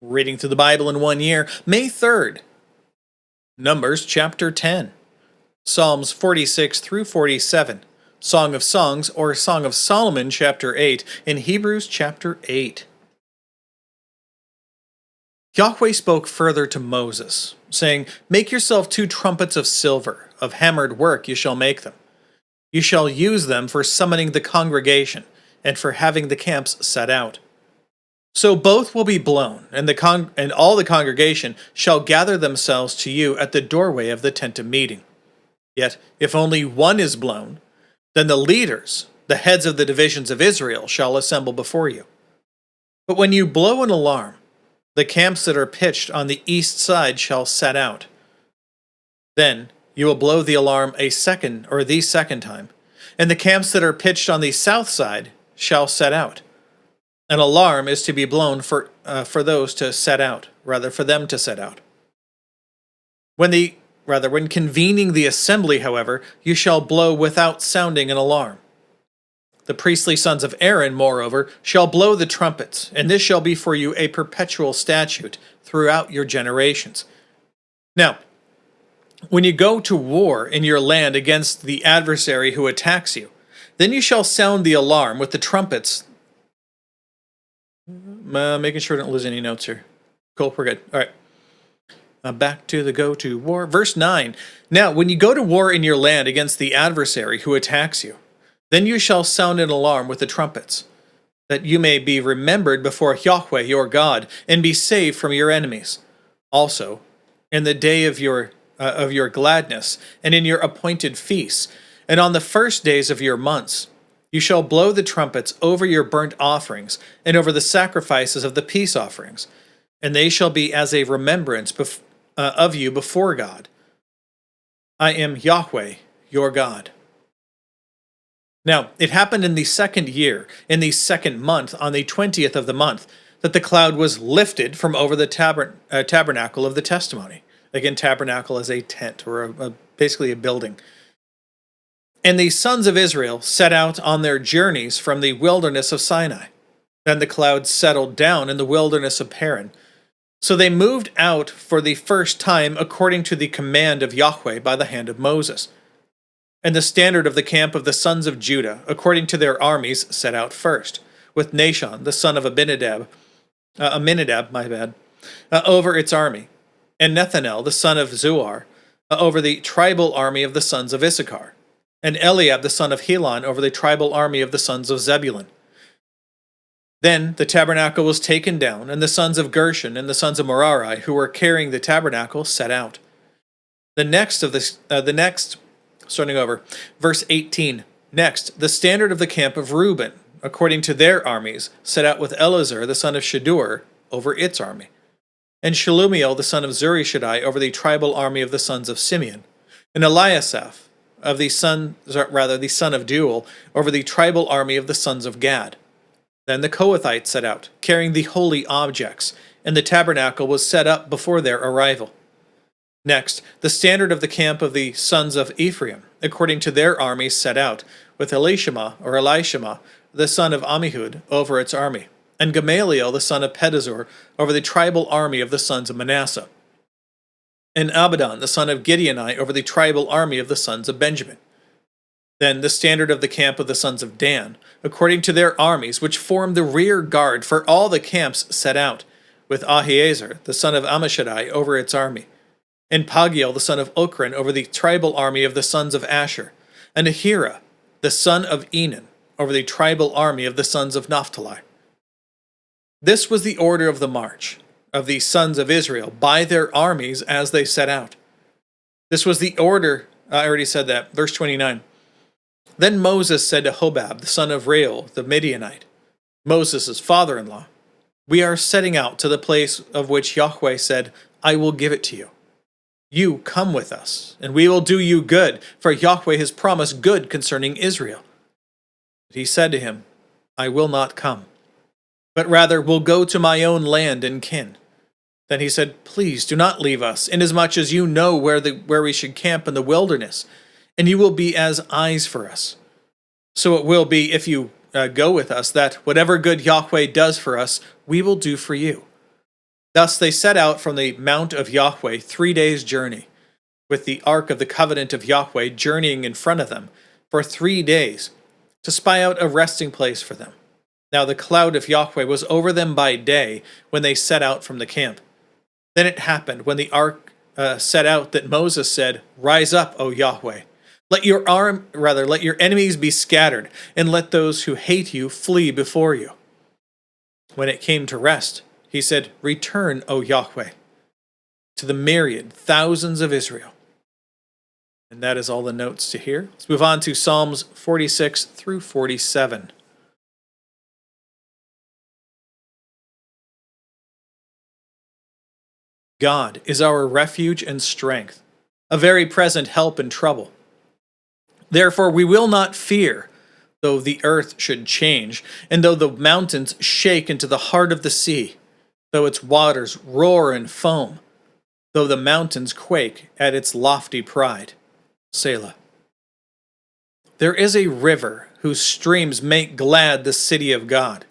Reading through the Bible in 1 year, May 3rd, Numbers chapter 10, Psalms 46 through 47, Song of Songs or Song of Solomon chapter 8, and Hebrews chapter 8. Yahweh spoke further to Moses, saying, "Make yourself 2 trumpets of silver, of hammered work you shall make them. You shall use them for summoning the congregation, and for having the camps set out. So both will be blown, and all the congregation shall gather themselves to you at the doorway of the tent of meeting. Yet if only one is blown, then the leaders, the heads of the divisions of Israel, shall assemble before you. But when you blow an alarm, the camps that are pitched on the east side shall set out. Then you will blow the alarm the second time, and the camps that are pitched on the south side shall set out. An alarm is to be blown for those to set out, for them to set out. When convening the assembly, however, you shall blow without sounding an alarm. The priestly sons of Aaron, moreover, shall blow the trumpets, and this shall be for you a perpetual statute throughout your generations. Now, when you go to war in your land against the adversary who attacks you, then you shall sound the alarm with the trumpets." Making sure I don't lose any notes here. Cool, we're good. All right. Back to the go to war. Verse 9. "Now, when you go to war in your land against the adversary who attacks you, then you shall sound an alarm with the trumpets, that you may be remembered before Yahweh your God, and be saved from your enemies. Also, in the day of your gladness, and in your appointed feasts, and on the first days of your months, you shall blow the trumpets over your burnt offerings, and over the sacrifices of the peace offerings, and they shall be as a remembrance of you before God. I am Yahweh, your God." Now, it happened in the 2nd year, in the 2nd month, on the 20th of the month, that the cloud was lifted from over the tabernacle of the testimony. Again, tabernacle is a tent, or basically a building. "And the sons of Israel set out on their journeys from the wilderness of Sinai. Then the cloud settled down in the wilderness of Paran. So they moved out for the first time according to the command of Yahweh by the hand of Moses. And the standard of the camp of the sons of Judah, according to their armies, set out first, with Nahshon, the son of Aminadab, over its army, and Nethanel, the son of Zuar, over the tribal army of the sons of Issachar, and Eliab the son of Helon over the tribal army of the sons of Zebulun. Then the tabernacle was taken down, and the sons of Gershon and the sons of Merari, who were carrying the tabernacle, set out. Starting over, verse 18. "Next, the standard of the camp of Reuben, according to their armies, set out with Eleazar the son of Shadur over its army, and Shelumiel the son of Zurishaddai over the tribal army of the sons of Simeon, and Eliasaph, the son of Deuel, over the tribal army of the sons of Gad. Then the Kohathites set out, carrying the holy objects, and the tabernacle was set up before their arrival. Next, the standard of the camp of the sons of Ephraim, according to their armies, set out, with Elishama, the son of Ammihud, over its army, and Gamaliel, the son of Pedazur, over the tribal army of the sons of Manasseh, and Abaddon, the son of Gideoni, over the tribal army of the sons of Benjamin. Then the standard of the camp of the sons of Dan, according to their armies, which formed the rear guard for all the camps, set out, with Ahiezer, the son of Ammishaddai, over its army, and Pagiel, the son of Ochran, over the tribal army of the sons of Asher, and Ahira, the son of Enan, over the tribal army of the sons of Naphtali. This was the order of the march of the sons of Israel by their armies as they set out. This was the order," I already said that, verse 29. "Then Moses said to Hobab, the son of Reuel, the Midianite, Moses' father-in-law, 'We are setting out to the place of which Yahweh said, I will give it to you. You come with us, and we will do you good, for Yahweh has promised good concerning Israel.' But he said to him, 'I will not come, but rather will go to my own land and kin.' Then he said, 'Please do not leave us, inasmuch as you know where we should camp in the wilderness, and you will be as eyes for us. So it will be, if you go with us, that whatever good Yahweh does for us, we will do for you. Thus they set out from the mount of Yahweh 3 days' journey, with the ark of the covenant of Yahweh journeying in front of them for 3 days, to spy out a resting place for them. Now the cloud of Yahweh was over them by day when they set out from the camp. Then it happened when the ark set out that Moses said, "Rise up, O Yahweh. Let your enemies be scattered, and let those who hate you flee before you." When it came to rest, he said, "Return, O Yahweh, to the myriad thousands of Israel." And that is all the notes to here. Let's move on to Psalms 46 through 47. God is our refuge and strength, a very present help in trouble. Therefore we will not fear, though the earth should change, and though the mountains shake into the heart of the sea, though its waters roar and foam, though the mountains quake at its lofty pride. Selah. There is a river whose streams make glad the city of God,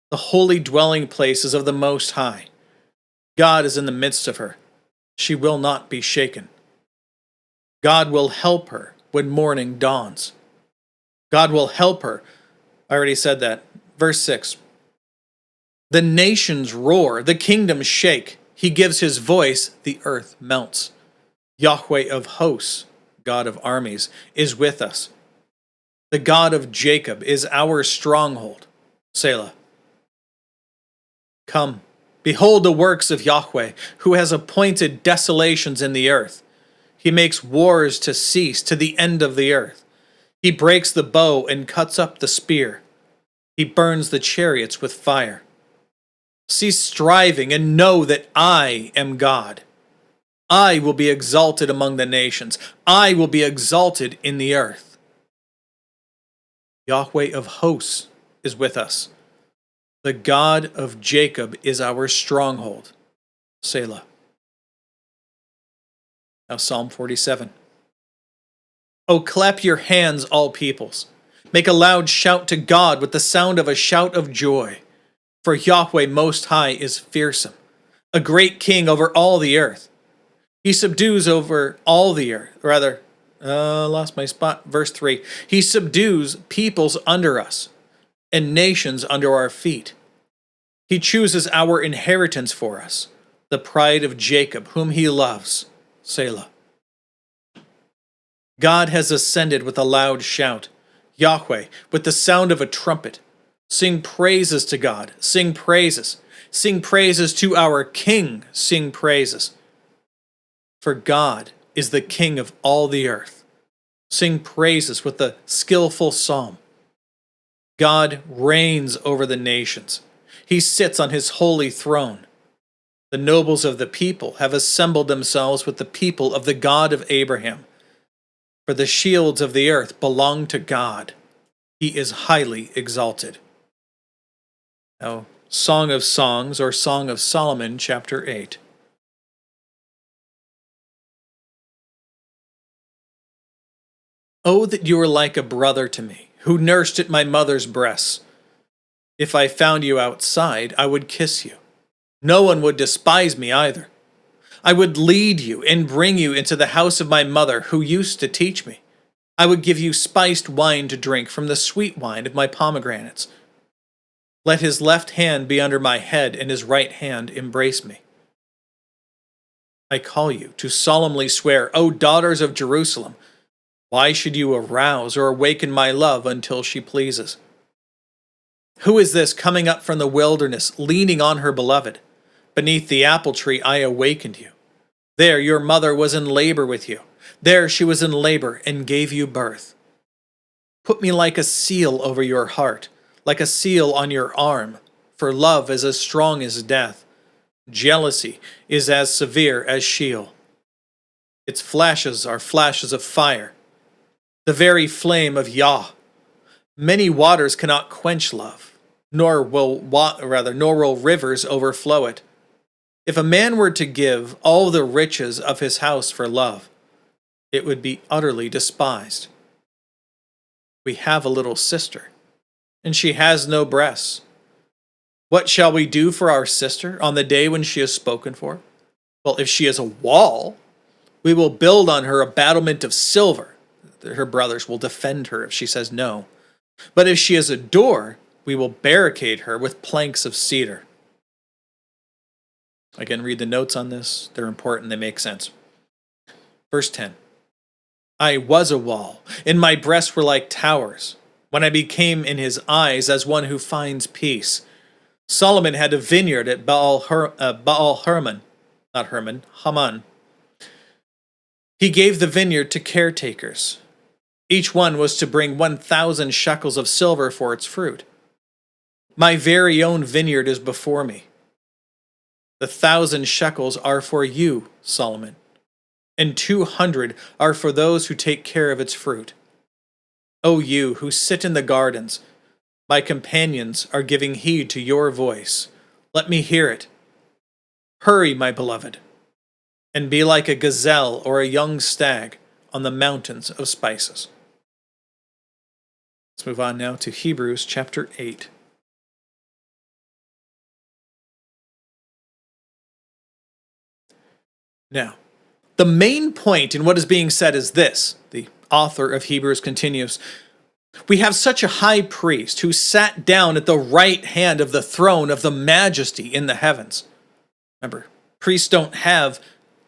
the holy dwelling places of the Most High. God is in the midst of her. She will not be shaken. God will help her when morning dawns. God will help her. I already said that. Verse 6. The nations roar, the kingdoms shake. He gives his voice, the earth melts. Yahweh of hosts, God of armies, is with us. The God of Jacob is our stronghold. Selah. Come, behold the works of Yahweh, who has appointed desolations in the earth. He makes wars to cease to the end of the earth. He breaks the bow and cuts up the spear. He burns the chariots with fire. Cease striving and know that I am God. I will be exalted among the nations. I will be exalted in the earth. Yahweh of hosts is with us. The God of Jacob is our stronghold. Selah. Now Psalm 47. O clap your hands, all peoples. Make a loud shout to God with the sound of a shout of joy. For Yahweh Most High is fearsome, a great king over all the earth. He subdues over all the earth. Lost my spot. Verse 3. He subdues peoples under us and nations under our feet. He chooses our inheritance for us, the pride of Jacob, whom he loves. Selah. God has ascended with a loud shout. Yahweh, with the sound of a trumpet. Sing praises to God. Sing praises. Sing praises to our King. Sing praises. For God is the King of all the earth. Sing praises with the skillful psalm. God reigns over the nations. He sits on his holy throne. The nobles of the people have assembled themselves with the people of the God of Abraham. For the shields of the earth belong to God. He is highly exalted. Now, Song of Songs, or Song of Solomon, chapter 8. Oh, that you were like a brother to me, who nursed at my mother's breasts. If I found you outside, I would kiss you. No one would despise me either. I would lead you and bring you into the house of my mother, who used to teach me. I would give you spiced wine to drink from the sweet wine of my pomegranates. Let his left hand be under my head, and his right hand embrace me. I call you to solemnly swear, O daughters of Jerusalem, why should you arouse or awaken my love until she pleases? Who is this coming up from the wilderness, leaning on her beloved? Beneath the apple tree I awakened you. There your mother was in labor with you. There she was in labor and gave you birth. Put me like a seal over your heart, like a seal on your arm, for love is as strong as death. Jealousy is as severe as Sheol. Its flashes are flashes of fire, the very flame of Yah. Many waters cannot quench love, nor will rivers overflow it. If a man were to give all the riches of his house for love, it would be utterly despised. We have a little sister, and she has no breasts. What shall we do for our sister on the day when she is spoken for? Well, if she is a wall, we will build on her a battlement of silver. Her brothers will defend her if she says no. But if she is a door, we will barricade her with planks of cedar. Again, read the notes on this. They're important. They make sense. Verse 10. I was a wall, and my breasts were like towers, when I became in his eyes as one who finds peace. Solomon had a vineyard at Haman. He gave the vineyard to caretakers. Each one was to bring 1,000 shekels of silver for its fruit. My very own vineyard is before me. The 1,000 shekels are for you, Solomon, and 200 are for those who take care of its fruit. O you who sit in the gardens, my companions are giving heed to your voice. Let me hear it. Hurry, my beloved, and be like a gazelle or a young stag on the mountains of spices. Let's move on now to Hebrews chapter 8. Now, the main point in what is being said is this. The author of Hebrews continues, we have such a high priest who sat down at the right hand of the throne of the majesty in the heavens. Remember, priests don't have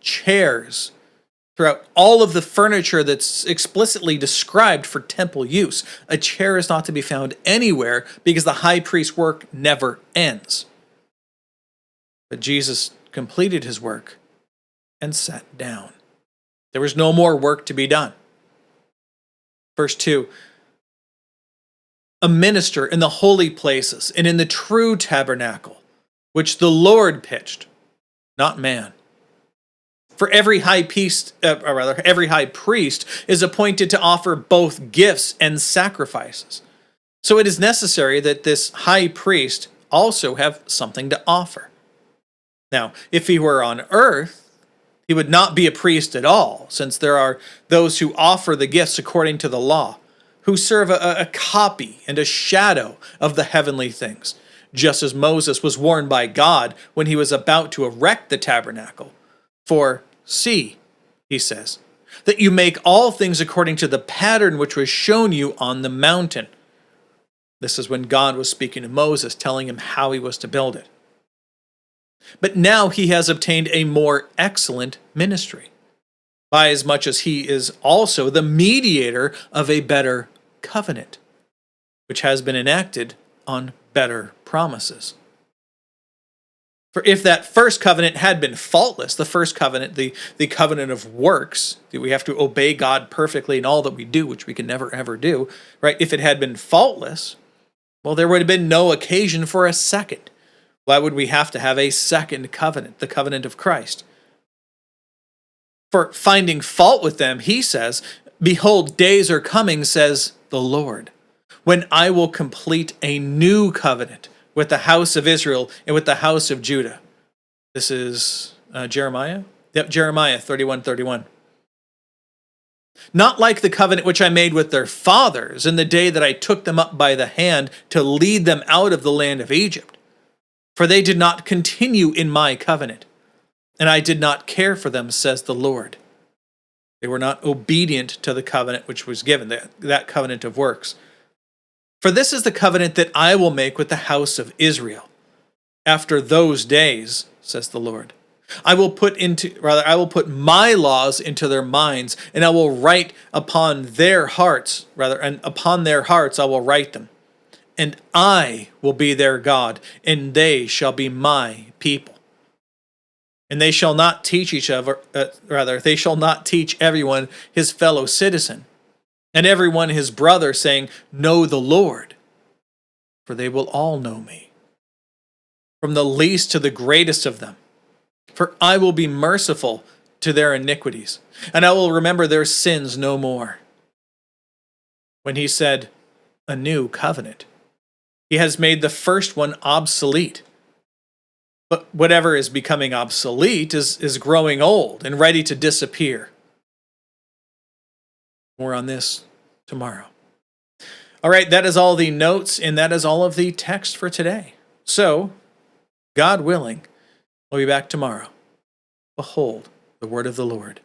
chairs throughout all of the furniture that's explicitly described for temple use. A chair is not to be found anywhere because the high priest's work never ends. But Jesus completed his work and sat down. There was no more work to be done. Verse 2, a minister in the holy places and in the true tabernacle, which the Lord pitched, not man. For every high priest is appointed to offer both gifts and sacrifices. So it is necessary that this high priest also have something to offer. Now, if he were on earth, he would not be a priest at all, since there are those who offer the gifts according to the law, who serve a copy and a shadow of the heavenly things, just as Moses was warned by God when he was about to erect the tabernacle. For see, he says, that you make all things according to the pattern which was shown you on the mountain. This is when God was speaking to Moses, telling him how he was to build it. But now he has obtained a more excellent ministry, by as much as he is also the mediator of a better covenant, which has been enacted on better promises. For if that first covenant had been faultless, the first covenant, the covenant of works, that we have to obey God perfectly in all that we do, which we can never ever do, right? If it had been faultless, well, there would have been no occasion for a second. Why would we have to have a second covenant, the covenant of Christ? For finding fault with them, he says, behold, days are coming, says the Lord, when I will complete a new covenant with the house of Israel and with the house of Judah. This is Jeremiah? Yep, Jeremiah 31:31. Not like the covenant which I made with their fathers in the day that I took them up by the hand to lead them out of the land of Egypt. For they did not continue in my covenant, and I did not care for them, says the Lord. They were not obedient to the covenant which was given, that covenant of works. For this is the covenant that I will make with the house of Israel. After those days, says the Lord, I will put my laws into their minds, and I will write upon their hearts, and upon their hearts I will write them. And I will be their God, and they shall be my people. And they shall not teach they shall not teach everyone his fellow citizen, and everyone his brother, saying, know the Lord, for they will all know me, from the least to the greatest of them. For I will be merciful to their iniquities, and I will remember their sins no more. When he said, a new covenant, he has made the first one obsolete. But whatever is becoming obsolete is growing old and ready to disappear. More on this tomorrow. All right, that is all the notes, and that is all of the text for today. So, God willing, we'll be back tomorrow. Behold, the word of the Lord.